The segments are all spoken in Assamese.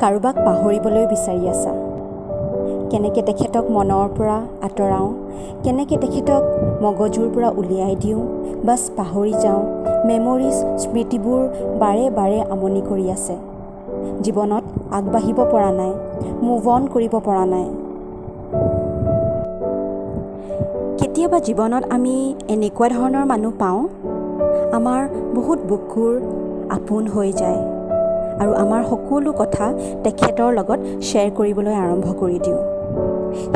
কাৰোবাক পাহৰিবলৈ বিচাৰি আছা। কেনেকৈ তেখেতক মনৰ পৰা আঁতৰাওঁ, কেনেকৈ তেখেতক মগজুৰ পৰা উলিয়াই দিওঁ, বাছ পাহৰি যাওঁ। মেমৰিজ, স্মৃতিবোৰ বাৰে বাৰে আমনি কৰি আছে। জীৱনত আগবাঢ়িব পৰা নাই, মুভ অন কৰিব পৰা নাই। কেতিয়াবা জীৱনত আমি এনেকুৱা ধৰণৰ মানুহ পাওঁ, আমাৰ বহুত বুকুৰ আপোন হৈ যায় আৰু আমাৰ সকলো কথা তেখেতৰ লগত শ্বেয়াৰ কৰিবলৈ আৰম্ভ কৰি দিওঁ।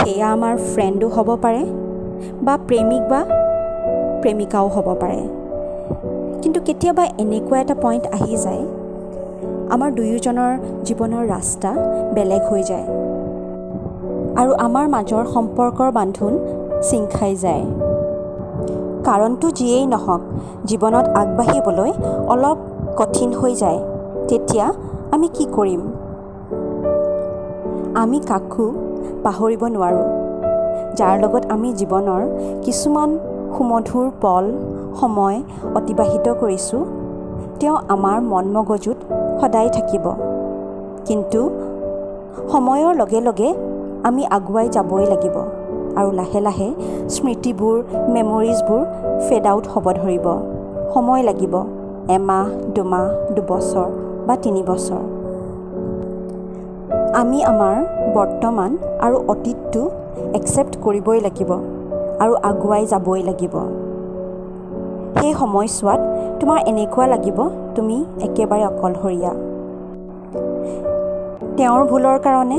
সেয়া আমাৰ ফ্ৰেণ্ডো হ'ব পাৰে বা প্ৰেমিক বা প্ৰেমিকাও হ'ব পাৰে। কিন্তু কেতিয়াবা এনেকুৱা এটা পইণ্ট আহি যায়, আমাৰ দুয়োজনৰ জীৱনৰ ৰাস্তা বেলেগ হৈ যায় আৰু আমাৰ মাজৰ সম্পৰ্কৰ বান্ধোন চিং খাই যায়। কাৰণটো যিয়েই নহওক, জীৱনত আগবাঢ়িবলৈ অলপ কঠিন হৈ যায়। তেতিয়া আমি কি কৰিম? আমি কাকো পাহৰিব নোৱাৰোঁ, যাৰ লগত আমি জীৱনৰ কিছুমান সুমধুৰ পল সময় অতিবাহিত কৰিছোঁ। তেওঁ আমাৰ মন মগজুত সদায় থাকিব। কিন্তু সময়ৰ লগে লগে আমি আগুৱাই যাবই লাগিব আৰু লাহে লাহে স্মৃতিবোৰ, মেমৰিজবোৰ ফেড আউট হ'ব ধৰিব। সময় লাগিব, এমাহ, দুমাহ, দুবছৰ বা 3 বছৰ। আমি আমাৰ বৰ্তমান আৰু অতীতটো একচেপ্ট কৰিবই লাগিব আৰু আগুৱাই যাবই লাগিব। সেই সময়ছোৱাত তোমাৰ এনেকুৱা লাগিব তুমি একেবাৰে অকলশৰীয়া। তেওঁৰ ভুলৰ কাৰণে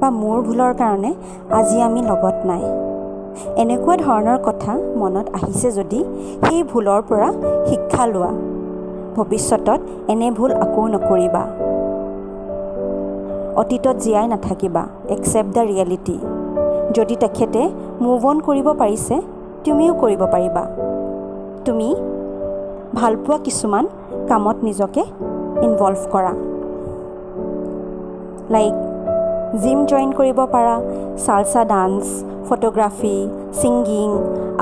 বা মোৰ ভুলৰ কাৰণে আজি আমি লগত নাই। এনেকুৱা ধৰণৰ কথা মনত আহিছে যদি সেই ভুলৰ পৰা শিক্ষা লোৱা। ভৱিষ্যতত এনে ভুল আকৌ নকৰিবা। অতীতত জীয়াই নাথাকিবা। Accept the reality. যদি তেখেতে মুভ অন কৰিব পাৰিছে, তুমিও কৰিব পাৰিবা। তুমি ভালপোৱা কিছুমান কামত নিজকে ইনভলভ কৰা। লাইক জিম জইন কৰিব পাৰা, salsa dance, photography, singing,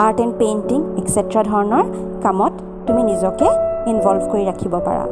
art and painting etcetera ধৰণৰ কামত তুমি নিজকে ইনভলভ কৰি ৰাখিব পাৰা।